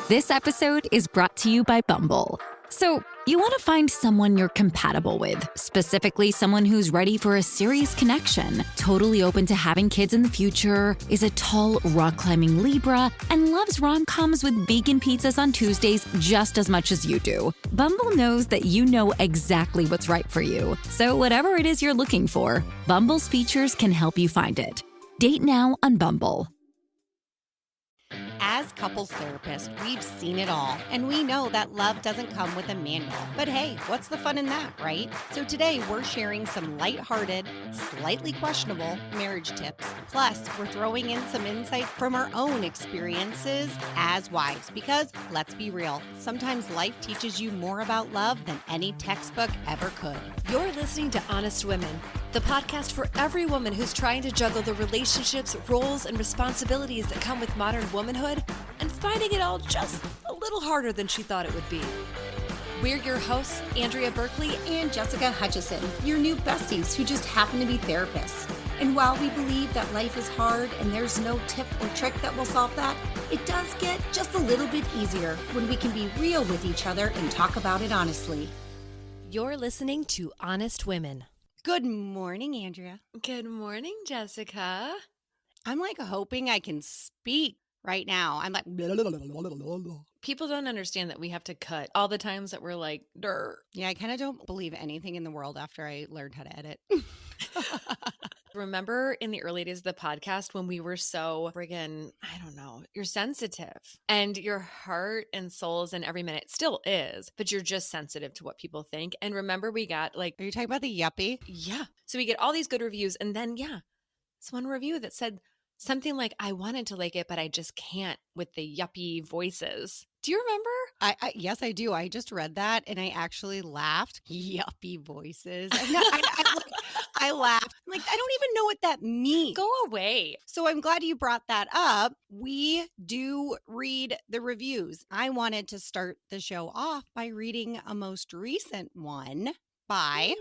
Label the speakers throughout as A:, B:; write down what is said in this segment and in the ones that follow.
A: This episode is brought to you by Bumble. So, you want to find someone you're compatible with, specifically someone who's ready for a serious connection, totally open to having kids in the future, is a tall, rock-climbing Libra, and loves rom-coms with vegan pizzas on Tuesdays just as much as you do. Bumble knows that you know exactly what's right for you. So whatever it is you're looking for, Bumble's features can help you find it. Date now on Bumble.
B: As couples therapists, we've seen it all, and we know that love doesn't come with a manual. But hey, what's the fun in that, right? So today we're sharing some lighthearted, slightly questionable marriage tips. Plus, we're throwing in some insight from our own experiences as wives, because let's be real, sometimes life teaches you more about love than any textbook ever could.
C: You're listening to Honest Women, the podcast for every woman who's trying to juggle the relationships, roles, and responsibilities that come with modern womanhood and finding it all just a little harder than she thought it would be. We're your hosts, Andrea Berkeley
B: And Jessica Hutchison, your new besties who just happen to be therapists. And while we believe that life is hard and there's no tip or trick that will solve that, it does get just a little bit easier when we can be real with each other and talk about it honestly.
C: You're listening to Honest Women.
B: Good morning, Andrea.
C: Good morning, Jessica.
B: I'm like hoping I can speak right now. I'm like,
C: People don't understand that we have to cut all the times that we're like, "Durr."
B: yeah, I kind of don't believe anything in the world after I learned how to edit.
C: Remember in the early days of the podcast when we were so friggin', I don't know, you're sensitive and your heart and soul is in every minute, still is, but you're just sensitive to what people think. And remember we got like,
B: Are you talking about the yuppie?
C: yeah. So we get all these good reviews and then, yeah, it's one review that said something like, I wanted to like it, but I just can't with the yuppie voices. Do you remember?
B: Yes, I do. I just read that and I actually laughed. Yuppie voices. I laughed. I'm like, I don't even know what that means.
C: Go away.
B: So I'm glad you brought that up. We do read the reviews. I wanted to start the show off by reading a most recent one by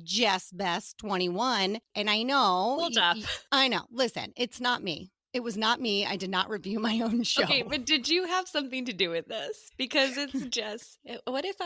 B: Jess Best 21. And I know.
C: Hold up.
B: I know. Listen, it's not me. It was not me. I did not review my own show.
C: Okay, but did you have something to do with this? Because it's Jess. What if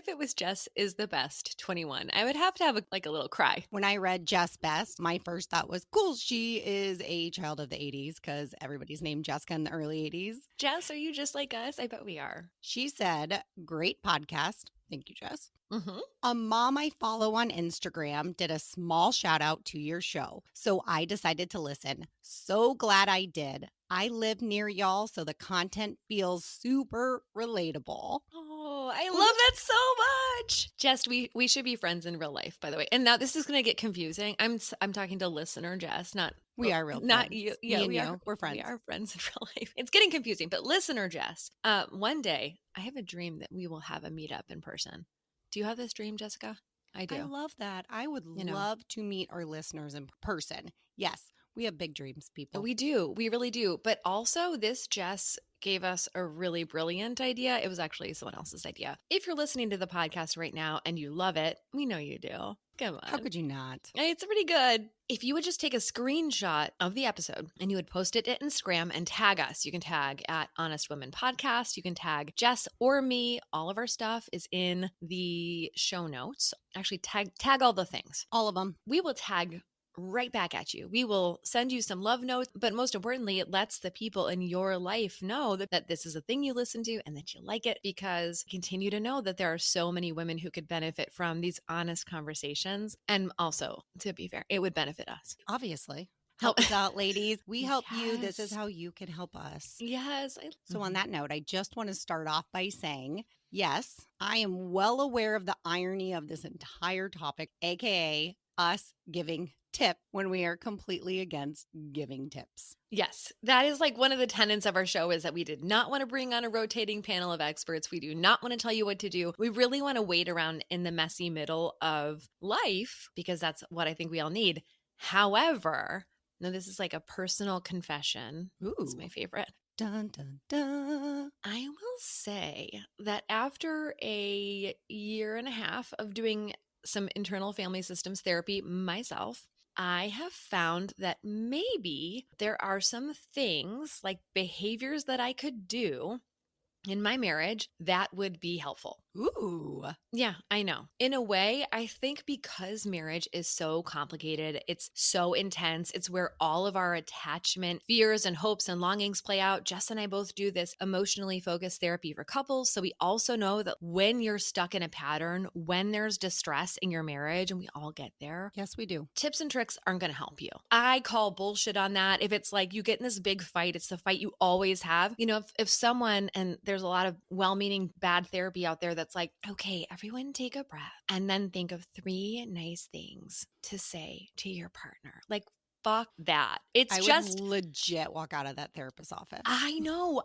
C: it was Jess is the best 21? I would have to have a little cry.
B: When I read Jess Best, my first thought was, cool, she is a child of the 80s because everybody's named Jessica in the early 80s.
C: Jess, are you just like us? I bet we are.
B: She said, great podcast. Thank you, Jess.
C: Mm-hmm.
B: A mom I follow on Instagram did a small shout out to your show, so I decided to listen. So glad I did. I live near y'all, so the content feels super relatable.
C: Oh, I love that so much. Jess, we should be friends in real life, by the way. And now this is going to get confusing. I'm talking to listener Jess, not
B: we are real
C: not
B: friends.
C: you. Yeah, we are.
B: We're friends.
C: We are friends in real life. It's getting confusing, but listener Jess, one day I have a dream that we will have a meetup in person. Do you have this dream, Jessica? I do.
B: I love that. I would love to meet our listeners in person. Yes, we have big dreams, people.
C: We do. We really do. But also, this Jess gave us a really brilliant idea. It was actually someone else's idea. If you're listening to the podcast right now and you love it, we know you do. Come on.
B: How could you not?
C: It's pretty good. If you would just take a screenshot of the episode and you would post it to Instagram and tag us, you can tag at Honest Women Podcast. You can tag Jess or me. All of our stuff is in the show notes. Actually, tag all the things.
B: All of them.
C: We will tag right back at you. We will send you some love notes, but most importantly, it lets the people in your life know that this is a thing you listen to and that you like it, because continue to know that there are so many women who could benefit from these honest conversations. And also, to be fair, it would benefit us.
B: Obviously. Help us out, ladies. We help you. This is
C: Yes.
B: how you can help us.
C: Yes.
B: So on that note, I just want to start off by saying, yes, I am well aware of the irony of this entire topic, aka us giving tip when we are completely against giving tips.
C: Yes, that is like one of the tenets of our show, is that we did not want to bring on a rotating panel of experts. We do not want to tell you what to do. We really want to wait around in the messy middle of life, because that's what I think we all need. However, now this is like a personal confession.
B: Ooh.
C: It's my favorite.
B: Dun, dun, dun.
C: I will say that after a year and a half of doing some internal family systems therapy myself, I have found that maybe there are some things like behaviors that I could do in my marriage, that would be helpful.
B: Ooh.
C: Yeah, I know. In a way, I think because marriage is so complicated, it's so intense, it's where all of our attachment, fears, and hopes and longings play out. Jess and I both do this emotionally focused therapy for couples. So we also know that when you're stuck in a pattern, when there's distress in your marriage, and we all get there,
B: Yes, we do.
C: tips and tricks aren't going to help you. I call bullshit on that. If it's like you get in this big fight, it's the fight you always have. You know, if someone, and there's a lot of well-meaning bad therapy out there that's like, okay, everyone take a breath and then think of 3 nice things to say to your partner. Like, fuck that. It's
B: I
C: just
B: would legit walk out of that therapist's office.
C: I know.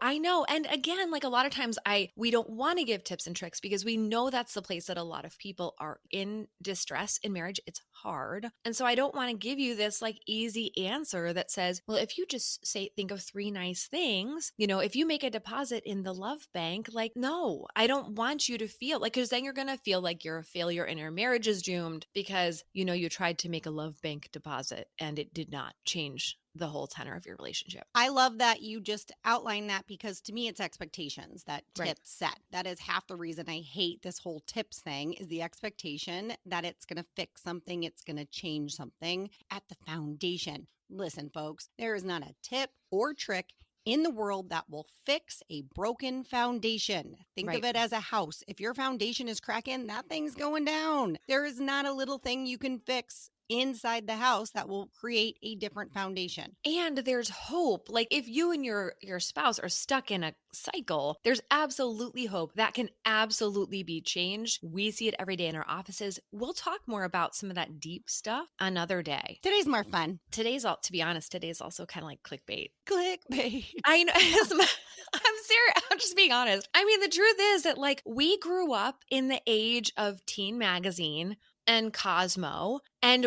C: And again, like a lot of times we don't want to give tips and tricks because we know that's the place that a lot of people are in distress in marriage. It's hard. And so I don't want to give you this like easy answer that says, well, if you just think of 3 nice things, you know, if you make a deposit in the love bank, like, no, I don't want you to feel like, cause then you're going to feel like you're a failure and your marriage is doomed because, you know, you tried to make a love bank deposit and it did not change the whole tenor of your relationship.
B: I love that you just outlined that because to me it's expectations that tips
C: Right.
B: set. That is half the reason I hate this whole tips thing is the expectation that it's going to fix something, it's going to change something at the foundation. Listen, folks, there is not a tip or trick in the world that will fix a broken foundation. Think of
C: Right.
B: it as a house. If your foundation is cracking, that thing's going down. There is not a little thing you can fix inside the house that will create a different foundation.
C: And there's hope. Like if you and your spouse are stuck in a cycle, there's absolutely hope that can absolutely be changed. We see it every day in our offices. We'll talk more about some of that deep stuff another day.
B: Today's more fun.
C: To be honest, today's also kind of like clickbait.
B: Clickbait.
C: I know. I'm serious. I'm just being honest. I mean, the truth is that like we grew up in the age of teen magazine and Cosmo, and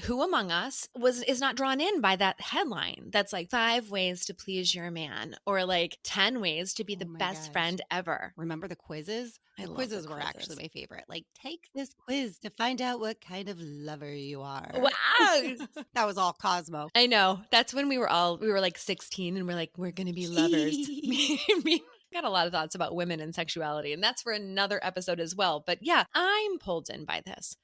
C: who among us is not drawn in by that headline that's like 5 ways to please your man or like 10 ways to be the
B: my
C: best
B: gosh.
C: friend ever.
B: Remember the quizzes?
C: I
B: The
C: love
B: quizzes
C: the
B: were
C: quizzes.
B: actually my favorite. Like, take this quiz to find out what kind of lover you are.
C: Wow.
B: That was all Cosmo.
C: I know. That's when we were like 16 and we're like, we're going to be lovers. Me got a lot of thoughts about women and sexuality, and that's for another episode as well. But yeah, I'm pulled in by this.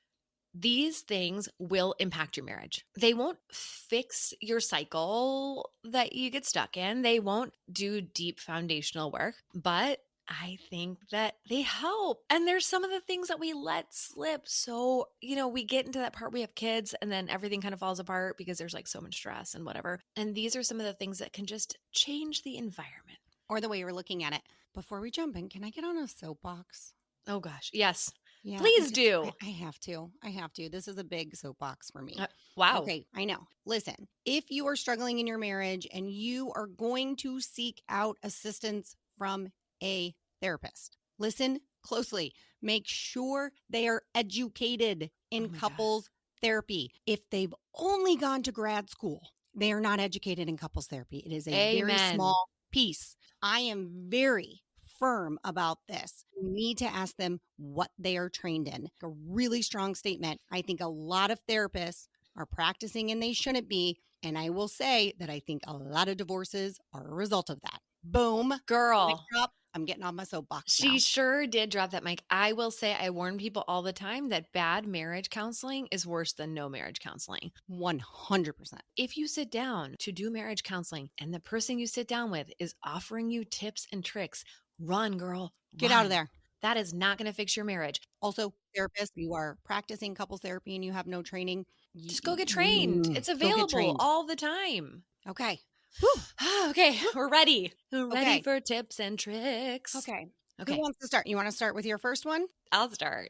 C: These things will impact your marriage. They won't fix your cycle that you get stuck in. They won't do deep foundational work, but I think that they help. And there's some of the things that we let slip. So, you know, we get into that part, we have kids, and then everything kind of falls apart because there's like so much stress and whatever. And these are some of the things that can just change the environment.
B: Or the way you're looking at it. Before we jump in, can I get on a soapbox?
C: Oh gosh. Yes.
B: Yeah,
C: Please do.
B: I have to. This is a big soapbox for me.
C: Wow.
B: Okay, I know. Listen, if you are struggling in your marriage and you are going to seek out assistance from a therapist, listen closely. Make sure they are educated in couples therapy. If they've only gone to grad school, they are not educated in couples therapy. It is a very small piece. I am very firm about this. You need to ask them what they are trained in. A really strong statement. I think a lot of therapists are practicing and they shouldn't be. And I will say that I think a lot of divorces are a result of that. Boom.
C: Girl.
B: I'm getting on my soapbox.
C: She sure did drop that mic. I will say I warn people all the time that bad marriage counseling is worse than no marriage counseling.
B: 100%.
C: If you sit down to do marriage counseling and the person you sit down with is offering you tips and tricks, run, girl.
B: Get out of there.
C: That is not going to fix your marriage.
B: Also, therapists, you are practicing couples therapy and you have no training.
C: Just go get trained. It's available all the time.
B: Okay.
C: Okay, we're ready. We're ready for tips and tricks.
B: Okay. Who wants to start? You want to start with your first one?
C: I'll start.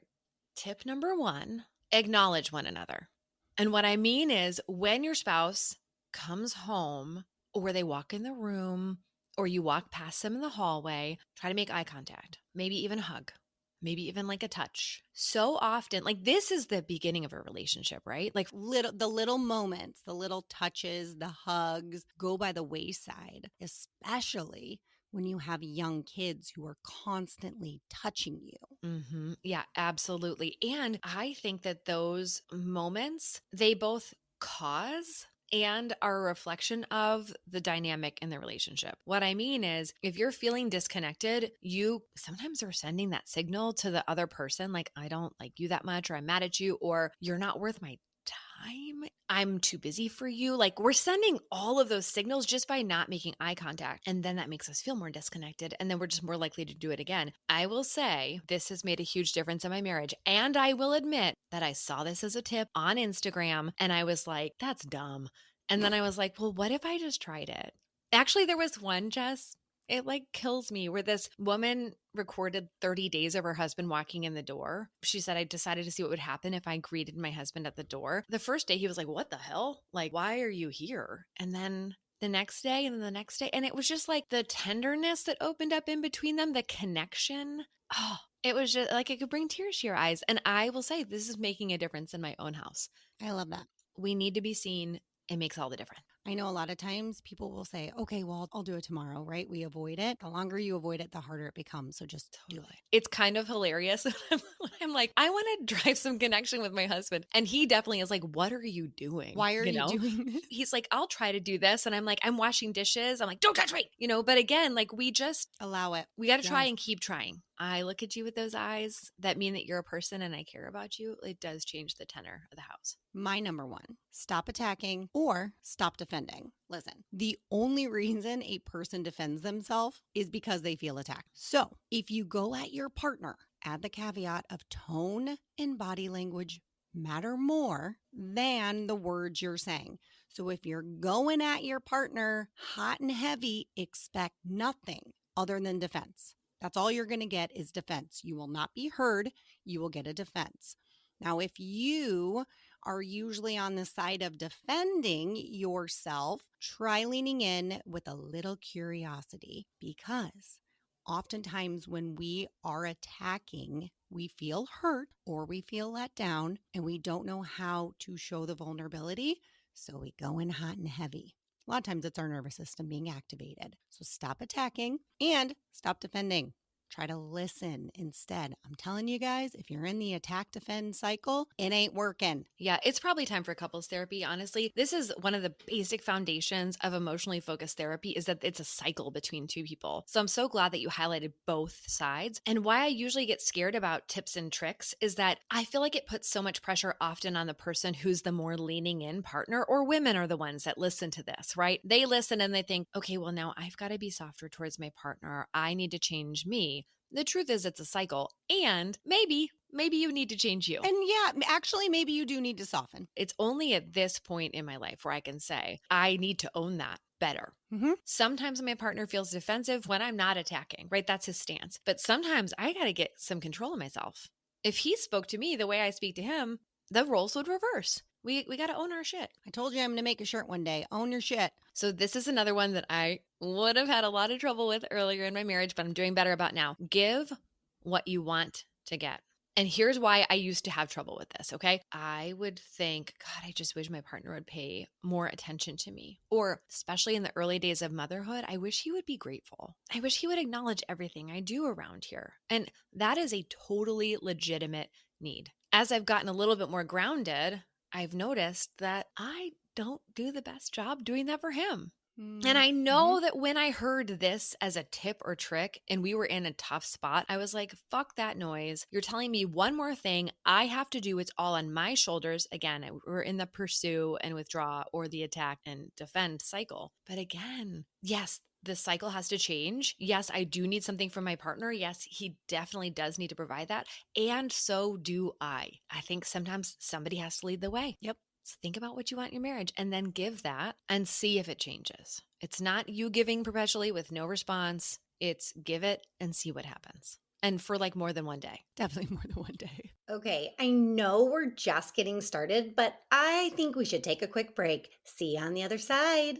C: Tip number 1, acknowledge one another. And what I mean is when your spouse comes home or they walk in the room or you walk past them in the hallway, try to make eye contact, maybe even hug. Maybe even like a touch. So often, like this is the beginning of a relationship, right? Like
B: the little moments, the little touches, the hugs go by the wayside, especially when you have young kids who are constantly touching you.
C: Mm-hmm. Yeah, absolutely. And I think that those moments, they both cause and are a reflection of the dynamic in the relationship. What I mean is, if you're feeling disconnected, you sometimes are sending that signal to the other person, like, I don't like you that much, or I'm mad at you, or you're not worth my time. I'm too busy for you. Like, we're sending all of those signals just by not making eye contact. And then that makes us feel more disconnected. And then we're just more likely to do it again. I will say this has made a huge difference in my marriage. And I will admit that I saw this as a tip on Instagram and I was like, that's dumb. And then I was like, well, what if I just tried it? Actually, there was one, Jess. It like kills me where this woman recorded 30 days of her husband walking in the door. She said, I decided to see what would happen if I greeted my husband at the door. The first day he was like, what the hell? Like, why are you here? And then the next day and then the next day. And it was just like the tenderness that opened up in between them, the connection. Oh, it was just like it could bring tears to your eyes. And I will say, this is making a difference in my own house.
B: I love that.
C: We need to be seen. It makes all the difference.
B: I know a lot of times people will say, okay, well, I'll do it tomorrow, right? We avoid it. The longer you avoid it, the harder it becomes. So just do it.
C: It's kind of hilarious. I'm like, I want to drive some connection with my husband. And he definitely is like, what are you doing?
B: Why are you doing this?
C: He's like, I'll try to do this. And I'm like, I'm washing dishes. I'm like, don't touch me. But again, like we just
B: allow it.
C: We got to try and keep trying. I look at you with those eyes that mean that you're a person and I care about you. It does change the tenor of the house.
B: My number one, stop attacking or stop defending. Listen, the only reason a person defends themselves is because they feel attacked. So if you go at your partner, add the caveat of tone and body language matter more than the words you're saying. So if you're going at your partner hot and heavy, expect nothing other than defense. That's all you're going to get is defense. You will not be heard. You will get a defense. Now, if you are usually on the side of defending yourself, try leaning in with a little curiosity, because oftentimes when we are attacking, we feel hurt or we feel let down and we don't know how to show the vulnerability. So we go in hot and heavy. A lot of times it's our nervous system being activated. So stop attacking and stop defending. Try to listen instead. I'm telling you guys, if you're in the attack defend cycle, it ain't working.
C: Yeah, it's probably time for couples therapy. Honestly, this is one of the basic foundations of emotionally focused therapy, is that it's a cycle between two people. So I'm so glad that you highlighted both sides. And why I usually get scared about tips and tricks is that I feel like it puts so much pressure often on the person who's the more leaning in partner, or women are the ones that listen to this, right? They listen and they think, okay, well, now I've got to be softer towards my partner. I need to change me. The truth is it's a cycle, and maybe you need to change you.
B: And yeah, actually, maybe you do need to soften.
C: It's only at this point in my life where I can say, I need to own that better.
B: Mm-hmm.
C: Sometimes my partner feels defensive when I'm not attacking, right? That's his stance. But sometimes I got to get some control of myself. If he spoke to me the way I speak to him, the roles would reverse. We got to own our shit.
B: I told you I'm going to make a shirt one day. Own your shit.
C: So this is another one that I would have had a lot of trouble with earlier in my marriage, but I'm doing better about now. Give what you want to get. And here's why I used to have trouble with this, okay? I would think, God, I just wish my partner would pay more attention to me. Or especially in the early days of motherhood, I wish he would be grateful. I wish he would acknowledge everything I do around here. And that is a totally legitimate need. As I've gotten a little bit more grounded, I've noticed that I don't do the best job doing that for him. And I know that when I heard this as a tip or trick and we were in a tough spot, I was like, fuck that noise. You're telling me one more thing I have to do. It's all on my shoulders. Again, we're in the pursue and withdraw or the attack and defend cycle. But again, yes, the cycle has to change. Yes, I do need something from my partner. Yes, he definitely does need to provide that. And so do I. I think sometimes somebody has to lead the way.
B: Yep.
C: So think about what you want in your marriage and then give that and see if it changes. It's not you giving perpetually with no response. It's give it and see what happens. And for like more than one day.
B: Definitely more than one day.
D: Okay, I know we're just getting started, but I think we should take a quick break. See you on the other side.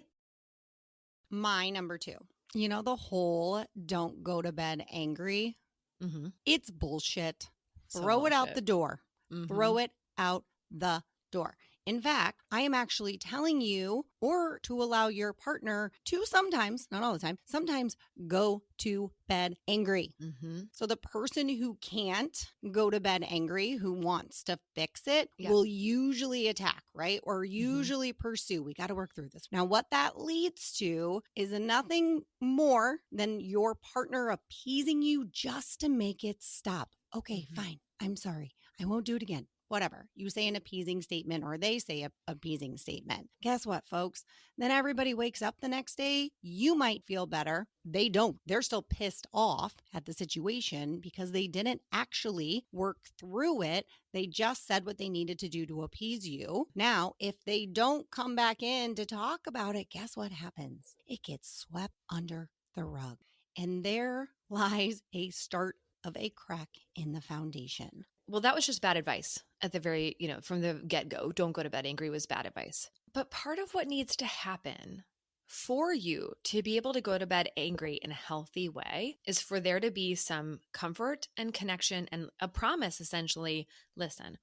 B: My number two, the whole don't go to bed angry.
C: Mm-hmm.
B: It's bullshit.
C: So
B: Throw it out
C: bullshit.
B: the door.
C: Mm-hmm.
B: Throw it out the door. In fact, I am actually telling you or to allow your partner to sometimes, not all the time, sometimes go to bed angry.
C: Mm-hmm.
B: So the person who can't go to bed angry, who wants to fix it,
C: Yep.
B: will usually attack, right? Or usually pursue. We got to work through this. Now, what that leads to is nothing more than your partner appeasing you just to make it stop. Okay, fine. I'm sorry. I won't do it again. Whatever. You say an appeasing statement or they say a appeasing statement. Guess what, folks? Then everybody wakes up the next day. You might feel better. They don't. They're still pissed off at the situation because they didn't actually work through it. They just said what they needed to do to appease you. Now, if they don't come back in to talk about it, guess what happens? It gets swept under the rug. And there lies a start of a crack in the foundation.
C: Well, that was just bad advice at the very, from the get-go. Don't go to bed angry was bad advice. But part of what needs to happen for you to be able to go to bed angry in a healthy way is for there to be some comfort and connection and a promise, essentially. Listen,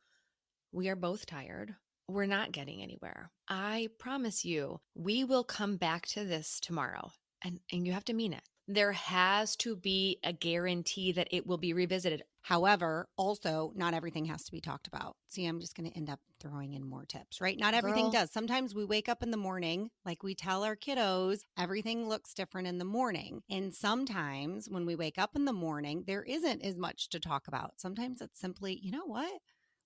C: we are both tired. We're not getting anywhere. I promise you, we will come back to this tomorrow. And you have to mean it. There has to be a guarantee that it will be revisited.
B: However, also, not everything has to be talked about. See, I'm just going to end up throwing in more tips, right? Not everything
C: Girl.
B: does. Sometimes we wake up in the morning, like we tell our kiddos, everything looks different in the morning. And sometimes when we wake up in the morning, there isn't as much to talk about. Sometimes it's simply, you know what?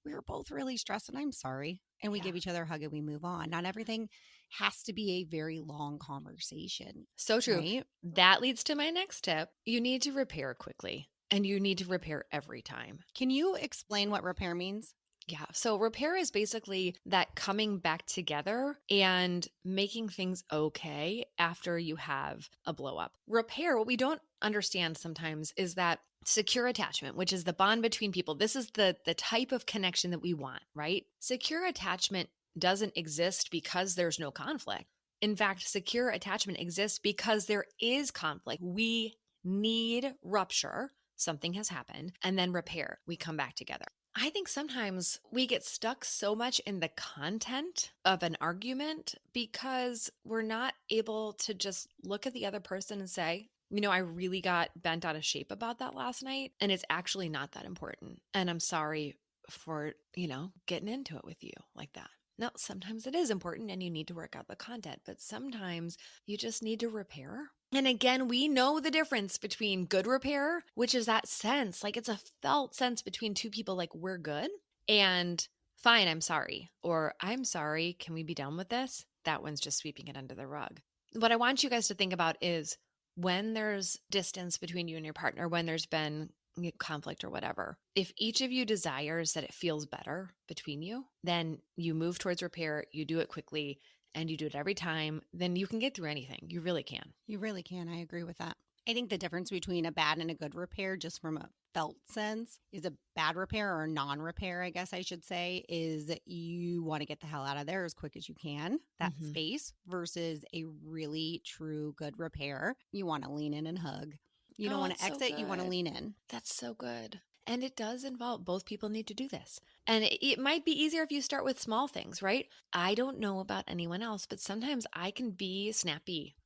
B: We were both really stressed and I'm sorry. And we give each other a hug and we move on. Not everything has to be a very long conversation.
C: So true.
B: Right?
C: That leads to my next tip. You need to repair quickly and you need to repair every time.
B: Can you explain what repair means?
C: Yeah. So repair is basically that coming back together and making things okay after you have a blow up. Repair, what we don't understand sometimes is that secure attachment, which is the bond between people. This is the type of connection that we want, right? Secure attachment doesn't exist because there's no conflict. In fact, secure attachment exists because there is conflict. We need rupture. Something has happened, and then repair. We come back together. I think sometimes we get stuck so much in the content of an argument because we're not able to just look at the other person and say, I really got bent out of shape about that last night, and it's actually not that important. And I'm sorry for, getting into it with you like that. Now, sometimes it is important and you need to work out the content, but sometimes you just need to repair. And again, we know the difference between good repair, which is that sense, like it's a felt sense between two people, like we're good, and fine, I'm sorry, or I'm sorry, can we be done with this? That one's just sweeping it under the rug. What I want you guys to think about is when there's distance between you and your partner, when there's been conflict or whatever, if each of you desires that it feels better between you, then you move towards repair, you do it quickly, and you do it every time, then you can get through anything. You really can.
B: You really can. I agree with that. I think the difference between a bad and a good repair, just from a felt sense, is a bad repair or non-repair, I guess I should say, is that you want to get the hell out of there as quick as you can, that space, versus a really true good repair. You want to lean in and hug. You don't want to exit. You want to lean in.
C: That's so good. And it does involve both people need to do this. And it might be easier if you start with small things, right? I don't know about anyone else, but sometimes I can be snappy.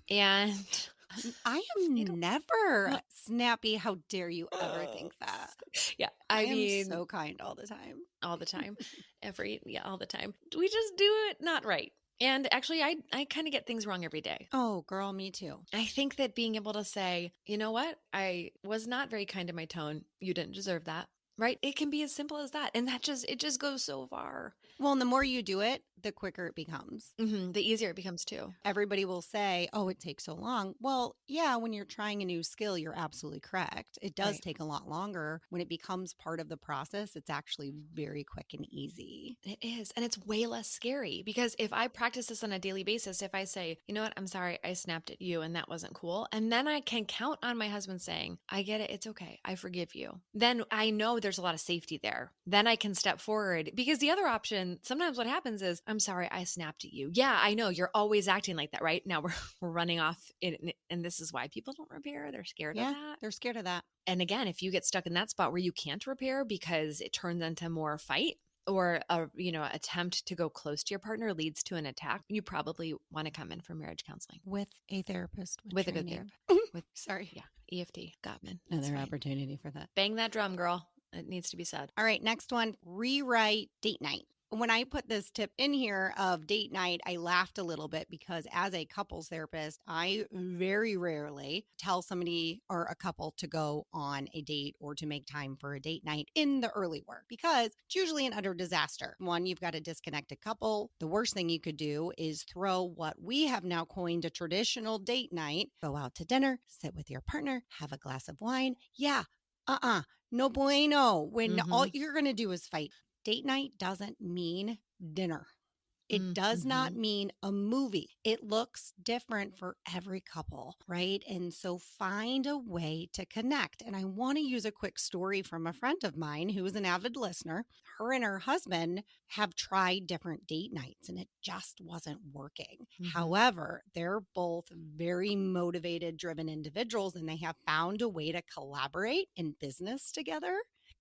C: And
B: I am never snappy. How dare you ever think that?
C: Yeah.
B: I mean, am so kind all the time.
C: All the time. All the time. We just do it not right. And actually, I kind of get things wrong every day.
B: Oh, girl, me too.
C: I think that being able to say, you know what? I was not very kind to my tone. You didn't deserve that. Right? It can be as simple as that. And it just goes so far.
B: Well, and the more you do it, the quicker it becomes.
C: The easier it becomes too.
B: Everybody will say, oh, it takes so long. Well, yeah, when you're trying a new skill, you're absolutely correct. It does take a lot longer. When it becomes part of the process, it's actually very quick and easy.
C: It is. And it's way less scary because if I practice this on a daily basis, if I say, you know what, I'm sorry, I snapped at you and that wasn't cool. And then I can count on my husband saying, I get it. It's okay. I forgive you. Then I know there's a lot of safety there. Then I can step forward because the other option, sometimes what happens is, I'm sorry, I snapped at you. Yeah, I know you're always acting like that, right? Now we're running off. And this is why people don't repair. They're scared of that.
B: They're scared of that.
C: And again, if you get stuck in that spot where you can't repair because it turns into more fight, or attempt to go close to your partner leads to an attack, you probably want to come in for marriage counseling
B: With a therapist
C: with a good
B: training.
C: therapist. With
B: Sorry.
C: yeah, EFT, Gottman.
B: Another opportunity for that.
C: Bang that drum, girl. It needs to be said.
B: All right, next one, rewrite date night. When I put this tip in here of date night, I laughed a little bit because as a couples therapist, I very rarely tell somebody or a couple to go on a date or to make time for a date night in the early work because it's usually an utter disaster. One, you've got a disconnected couple. The worst thing you could do is throw what we have now coined a traditional date night, go out to dinner, sit with your partner, have a glass of wine. Yeah, no bueno. When all you're going to do is fight. Date night doesn't mean dinner. It does not mean a movie. It looks different for every couple, right? And so find a way to connect. And I want to use a quick story from a friend of mine who is an avid listener. Her and her husband have tried different date nights and it just wasn't working. However, they're both very motivated, driven individuals, and they have found a way to collaborate in business together.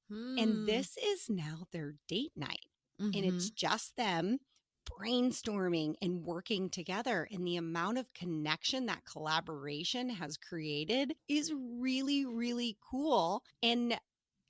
B: And this is now their date night. And it's just them brainstorming and working together. And the amount of connection that collaboration has created is really, really cool. And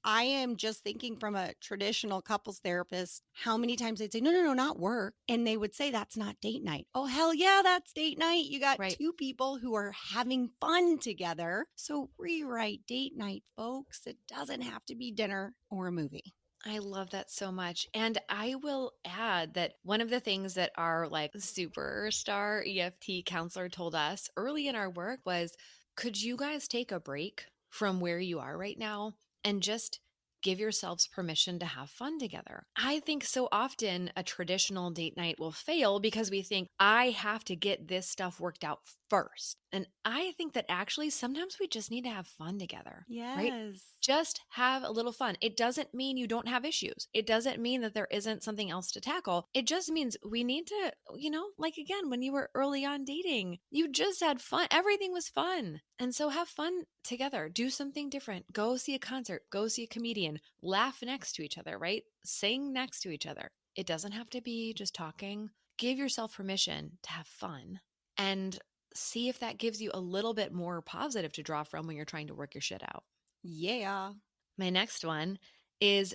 B: I am just thinking from a traditional couples therapist, how many times they'd say, no, not work. And they would say, that's not date night. Oh, hell yeah, that's date night. You got two people who are having fun together. So rewrite date night, folks. It doesn't have to be dinner or a movie.
C: I love that so much. And I will add that one of the things that our superstar EFT counselor told us early in our work was, could you guys take a break from where you are right now and just give yourselves permission to have fun together? I think so often a traditional date night will fail because we think, I have to get this stuff worked out first. And I think that actually sometimes we just need to have fun together.
B: Yes.
C: Right? Just have a little fun. It doesn't mean you don't have issues. It doesn't mean that there isn't something else to tackle. It just means we need to, again, when you were early on dating, you just had fun. Everything was fun. And so have fun together. Do something different. Go see a concert. Go see a comedian. Laugh next to each other, right? Sing next to each other. It doesn't have to be just talking. Give yourself permission to have fun and see if that gives you a little bit more positive to draw from when you're trying to work your shit out.
B: Yeah.
C: My next one is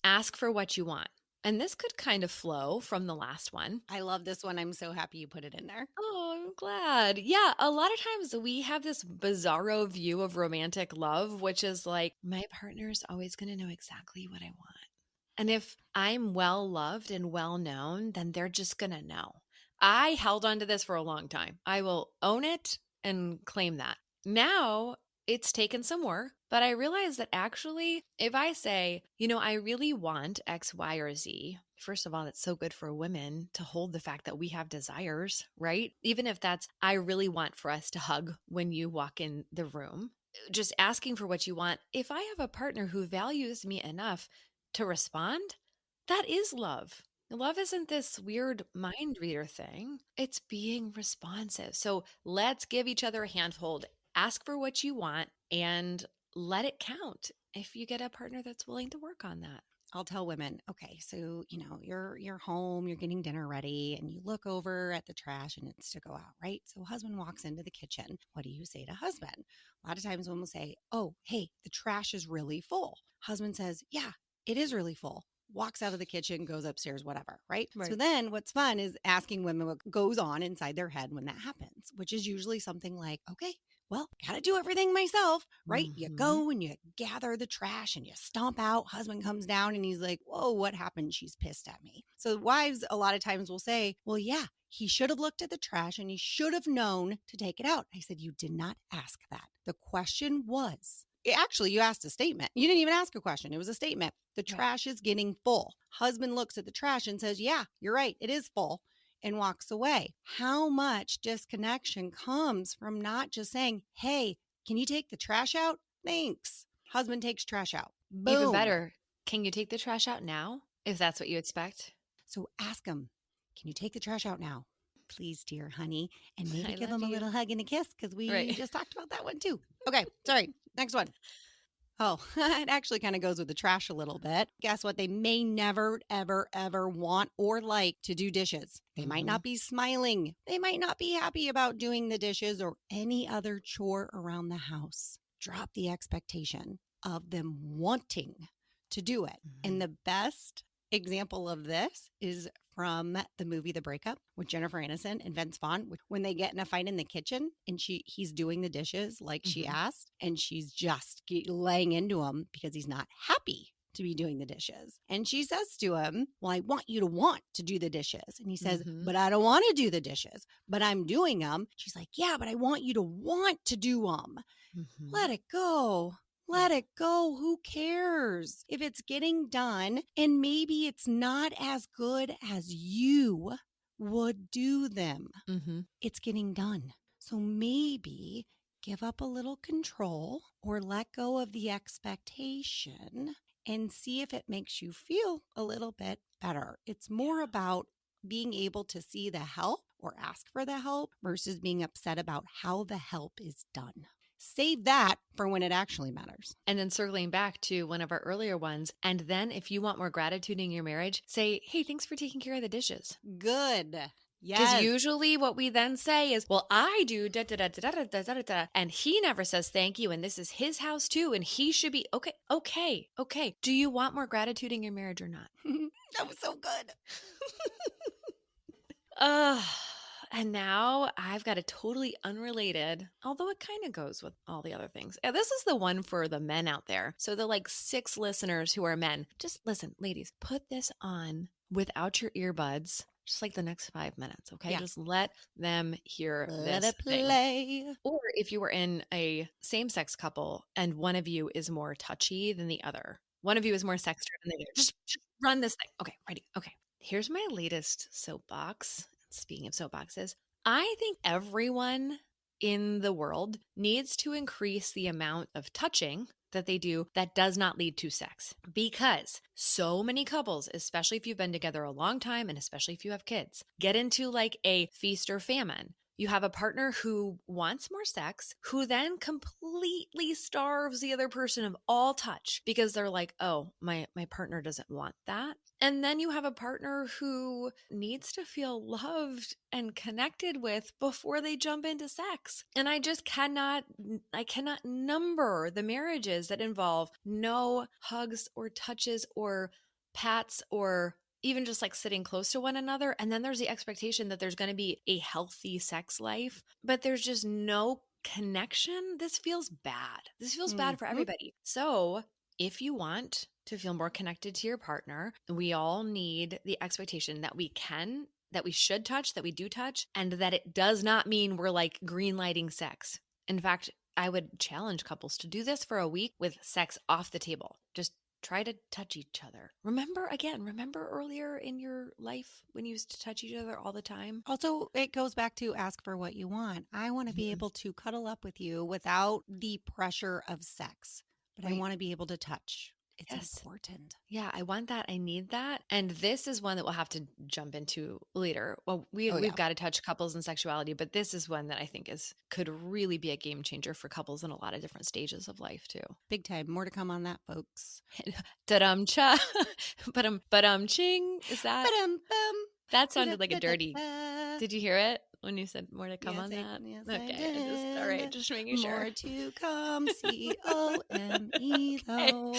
C: ask for what you want. And this could kind of flow from the last one.
B: I love this one. I'm so happy you put it in there.
C: Oh, I'm glad. Yeah, a lot of times we have this bizarro view of romantic love, which is like, my partner's always going to know exactly what I want. And if I'm well loved and well known, then they're just going to know. I held on to this for a long time. I will own it and claim that. Now it's taken some work, but I realize that actually, if I say, I really want X, Y, or Z, first of all, it's so good for women to hold the fact that we have desires, right? Even if that's, I really want for us to hug when you walk in the room, just asking for what you want. If I have a partner who values me enough to respond, that is love. Love isn't this weird mind reader thing. It's being responsive. So let's give each other a handhold. Ask for what you want and let it count if you get a partner that's willing to work on that.
B: I'll tell women, okay, so, you're home, you're getting dinner ready, and you look over at the trash and it's to go out, right? So husband walks into the kitchen. What do you say to husband? A lot of times women will say, oh, hey, the trash is really full. Husband says, yeah, it is really full. Walks out of the kitchen, goes upstairs, whatever, right? So then what's fun is asking women what goes on inside their head when that happens, which is usually something like, okay, well, gotta do everything myself, right? You go and you gather the trash and you stomp out. Husband comes down and he's like, whoa, what happened? She's pissed at me. So wives a lot of times will say, well, yeah, he should have looked at the trash and he should have known to take it out. I said, you did not ask that. The question was, actually, you asked a statement. You didn't even ask a question. It was a statement. The trash is getting full. Husband looks at the trash and says, yeah, you're right. It is full, and walks away. How much disconnection comes from not just saying, hey, can you take the trash out? Thanks. Husband takes trash out. Boom.
C: Even better, can you take the trash out now? If that's what you expect.
B: So ask him, can you take the trash out now? Please, dear honey. And maybe give him a little hug and a kiss because we just talked about that one too. Okay, sorry. Next one. Oh, it actually kind of goes with the trash a little bit. Guess what? They may never, ever, ever want or like to do dishes. They might not be smiling. They might not be happy about doing the dishes or any other chore around the house. Drop the expectation of them wanting to do it. And the best example of this is from the movie The Breakup with Jennifer Aniston and Vince Vaughn, when they get in a fight in the kitchen and he's doing the dishes like she asked, and she's just laying into him because he's not happy to be doing the dishes. And she says to him, well, I want you to want to do the dishes. And he says, but I don't want to do the dishes, but I'm doing them. She's like, yeah, but I want you to want to do them. Let it go. Let it go. Who cares if it's getting done and maybe it's not as good as you would do them? It's getting done. So maybe give up a little control or let go of the expectation and see if it makes you feel a little bit better. It's more about being able to see the help or ask for the help versus being upset about how the help is done. Save that for when it actually matters.
C: And then circling back to one of our earlier ones, and then if you want more gratitude in your marriage, say, hey, thanks for taking care of the dishes.
B: Good. Yes.
C: Because usually what we then say is, well, I do da da da da da da da da, and he never says thank you, and this is his house too, and he should be okay. Do you want more gratitude in your marriage or not?
B: That was so good.
C: And now I've got a totally unrelated, although it kind of goes with all the other things. This is the one for the men out there. So the 6 listeners who are men, just listen, ladies, put this on without your earbuds, just the next 5 minutes. Okay. Yeah. Just let them hear
B: let
C: this
B: it play.
C: Thing. Or if you were in a same-sex couple and one of you is more touchy than the other, one of you is more sex driven than the other, just run this thing. Okay. Ready. Okay. Here's my latest soapbox. Speaking of soapboxes, I think everyone in the world needs to increase the amount of touching that they do that does not lead to sex, because so many couples, especially if you've been together a long time and especially if you have kids, get into a feast or famine. You have a partner who wants more sex, who then completely starves the other person of all touch because they're like, oh, my partner doesn't want that. And then you have a partner who needs to feel loved and connected with before they jump into sex. And I cannot number the marriages that involve no hugs or touches or pats or even just sitting close to one another. And then there's the expectation that there's going to be a healthy sex life, but there's just no connection. This feels bad. This feels bad for everybody. So if you want to feel more connected to your partner, we all need the expectation that we should touch, that we do touch, and that it does not mean we're green lighting sex. In fact, I would challenge couples to do this for a week with sex off the table. Just try to touch each other. Remember earlier in your life when you used to touch each other all the time?
B: Also, it goes back to ask for what you want. I want to be able to cuddle up with you without the pressure of sex, but I want to be able to touch. It's important.
C: Yeah, I want that. I need that. And this is one that we'll have to jump into later. Well, we've got to touch couples and sexuality, but this is one that I think could really be a game changer for couples in a lot of different stages of life too.
B: Big time. More to come on that, folks.
C: Da-dum-cha. Ba-dum-ching. Is that?
B: Ba-dum-bum.
C: That sounded like a dirty. Did you hear it when you said more to come on that?
B: Yes,
C: okay. All right. Just making sure.
B: More to come. COME though.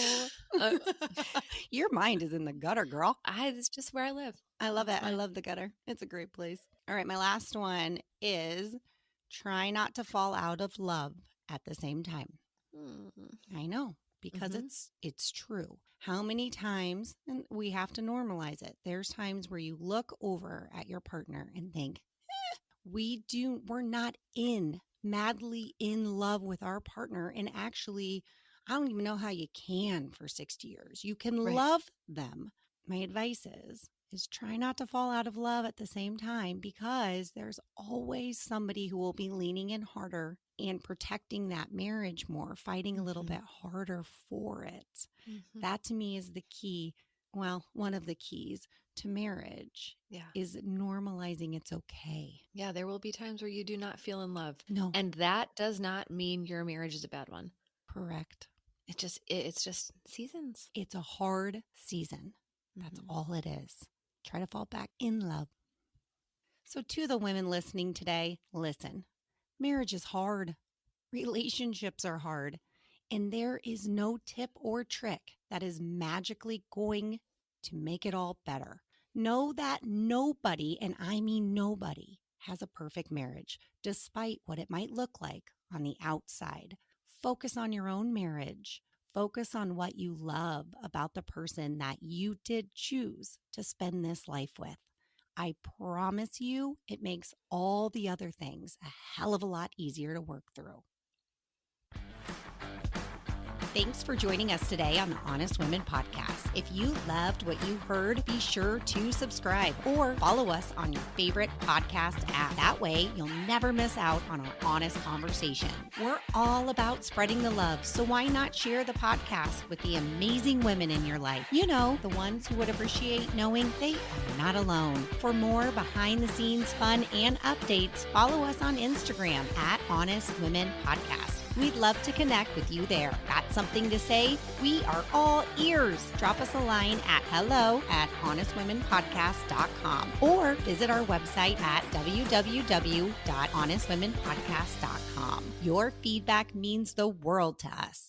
B: Your mind is in the gutter, girl.
C: It's just where I live.
B: I love it. I love the gutter. It's a great place. All right. My last one is try not to fall out of love at the same time. I know. Because it's true. How many times, and we have to normalize it, there's times where you look over at your partner and think, we're not madly in love with our partner. And actually, I don't even know how you can for 60 years. You can love them. My advice is try not to fall out of love at the same time, because there's always somebody who will be leaning in harder and protecting that marriage more, fighting a little bit harder for it. That to me is the key. Well, one of the keys to marriage is normalizing it's okay.
C: Yeah, there will be times where you do not feel in love.
B: No.
C: And that does not mean your marriage is a bad one.
B: Correct.
C: it's just seasons.
B: It's a hard season. That's all it is. Try to fall back in love. So to the women listening today, listen, marriage is hard. Relationships are hard. And there is no tip or trick that is magically going to make it all better. Know that nobody, and I mean nobody, has a perfect marriage, despite what it might look like on the outside. Focus on your own marriage. Focus on what you love about the person that you did choose to spend this life with. I promise you, it makes all the other things a hell of a lot easier to work through. Thanks for joining us today on the Honest Women Podcast. If you loved what you heard, be sure to subscribe or follow us on your favorite podcast app. That way, you'll never miss out on our honest conversation. We're all about spreading the love, so why not share the podcast with the amazing women in your life? You know, the ones who would appreciate knowing they are not alone. For more behind-the-scenes fun and updates, follow us on Instagram at Honest Women Podcast. We'd love to connect with you there. Got something to say? We are all ears. Drop us a line at hello@honestwomenpodcast.com or visit our website at www.honestwomenpodcast.com. Your feedback means the world to us.